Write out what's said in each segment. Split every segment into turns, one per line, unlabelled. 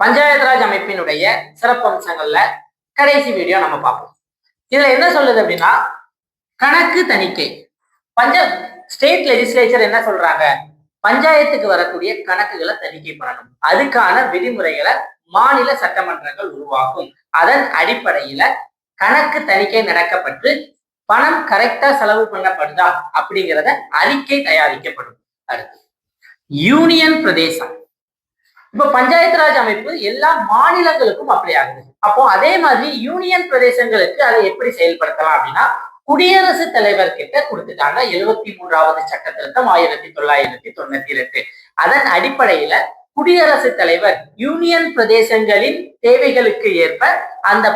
பஞ்சாயத்து ராஜ் அமைப்பினுடைய சிறப்பம்சங்கள்ல கடைசி வீடியோ நம்ம பார்ப்போம். இதுல என்ன சொல்லுது அப்படின்னா, கணக்கு தணிக்கை. ஸ்டேட் லெஜிஸ்லேச்சர் என்ன சொல்றாங்க, பஞ்சாயத்துக்கு வரக்கூடிய கணக்குகளை தணிக்கை பண்ணணும். அதுக்கான விதிமுறைகளை மாநில சட்டமன்றங்கள் உருவாக்கும். அதன் அடிப்படையில கணக்கு தணிக்கை நடக்கப்பட்டு பணம் கரெக்டா செலவு பண்ணப்படுதா அப்படிங்கிறத அறிக்கை தயாரிக்கப்படும். அடுத்து யூனியன் பிரதேசம். இப்ப பஞ்சாயத்து ராஜ் அமைப்பு எல்லா மாநிலங்களுக்கும் அப்ளை ஆகுது. அப்போ அதே மாதிரி யூனியன் பிரதேசங்களுக்கு அதை எப்படி செயல்படுத்தலாம் அப்படின்னா, குடியரசுத் தலைவர் கிட்ட கொடுத்துட்டாங்க 73வது சட்ட திருத்தம் 1992. அதன் அடிப்படையில குடியரசுத் தலைவர் யூனியன் பிரதேசங்களின் தேவைகளுக்கு ஏற்ப அந்த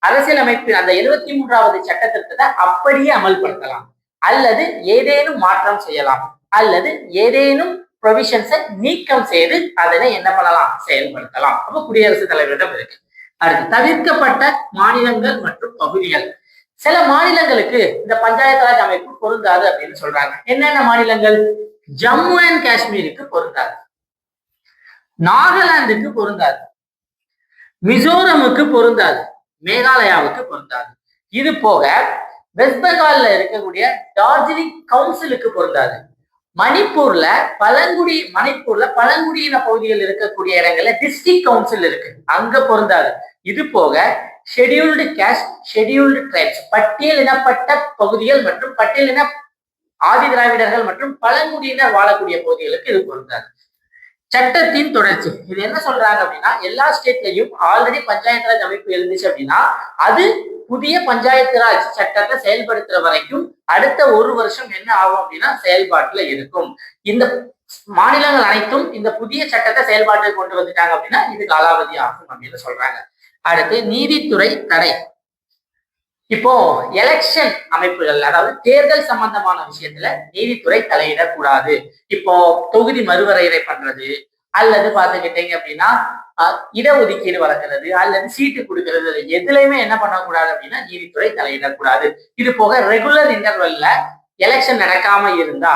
அரசியலமைப்பு அந்த 73வது சட்ட திருத்தத்தை அப்படியே அமல்படுத்தலாம், அல்லது ஏதேனும் மாற்றம் செய்யலாம், அல்லது ஏதேனும் ப்ரொவிஷன்ஸை நீக்கம் செய்து அதனை என்ன பண்ணலாம், செயல்படுத்தலாம். அப்ப குடியரசுத் தலைவரிடம் இருக்கு. அடுத்து தவிர்க்கப்பட்ட மாநிலங்கள் மற்றும் பகுதிகள். சில மாநிலங்களுக்கு இந்த பஞ்சாயத்து ராஜ் அமைப்பு பொருந்தாது அப்படின்னு சொல்றாங்க. என்னென்ன மாநிலங்கள்? ஜம்மு அண்ட் காஷ்மீருக்கு பொருந்தாது, நாகாலாந்துக்கு பொருந்தாது, மிசோரமுக்கு பொருந்தாது, மேகாலயாவுக்கு பொருந்தாது. இது போக வெஸ்ட் பெங்கால்ல இருக்கக்கூடிய டார்ஜிலிங் கவுன்சிலுக்கு பொருந்தாது. மணிப்பூர்ல பழங்குடியின பகுதிகள் இருக்கக்கூடிய இடங்கள்ல டிஸ்ட்ரிக்ட் கவுன்சில் இருக்கு, அங்க பொருந்தாது. இது போக ஷெட்யூல்டு காஸ்ட், ஷெட்யூல்டு ட்ரைப்ஸ், பட்டியலினப்பட்ட பகுதிகள் மற்றும் பட்டியலின ஆதி திராவிடர்கள் மற்றும் பழங்குடியினர் வாழக்கூடிய பகுதிகளுக்கு இது பொருந்தாது. சட்டத்தின் தொடர்ச்சி. இது என்ன சொல்றாங்க அப்படின்னா, எல்லா ஸ்டேட்லயும் ஆல்ரெடி பஞ்சாயத்து ராஜ் அமைப்பு இருந்துச்சு அப்படின்னா அது புதிய பஞ்சாயத்து ராஜ் சட்டத்தை செயல்படுத்துற வரைக்கும் அடுத்த ஒரு வருஷம் என்ன ஆகும் அப்படின்னா செயல்பாட்டுல இருக்கும். இந்த மாநிலங்கள் அனைத்தும் இந்த புதிய சட்டத்தை செயல்பாட்டுக்கு கொண்டு வந்துட்டாங்க அப்படின்னா இது காலாவதி ஆகும் அப்படின்னு சொல்றாங்க. அடுத்து நீதித்துறை தடை. இப்போ எலெக்ஷன் அமைப்புகள், அதாவது தேர்தல் சம்பந்தமான விஷயத்துல நீதித்துறை தலையிடக்கூடாது. இப்போ தொகுதி மறுவரையறை பண்றது, அல்லது பாத்துக்கிட்டீங்க அப்படின்னா இடஒதுக்கீடு வழங்குறது, அல்லது சீட்டு கொடுக்கறது, எதுலையுமே என்ன பண்ணக்கூடாது அப்படின்னா நீதித்துறை தலையிடக்கூடாது. இது போக ரெகுலர் இன்டர்வல்ல எலெக்ஷன் நடக்காம இருந்தா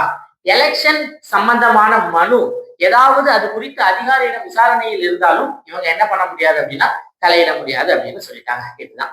எலெக்ஷன் சம்பந்தமான மனு ஏதாவது அது குறித்து அதிகாரியிடம் விசாரணையில் இருந்தாலும் இவங்க என்ன பண்ண முடியாது அப்படின்னா தலையிட முடியாது அப்படின்னு சொல்லிட்டாங்க. இதுதான்.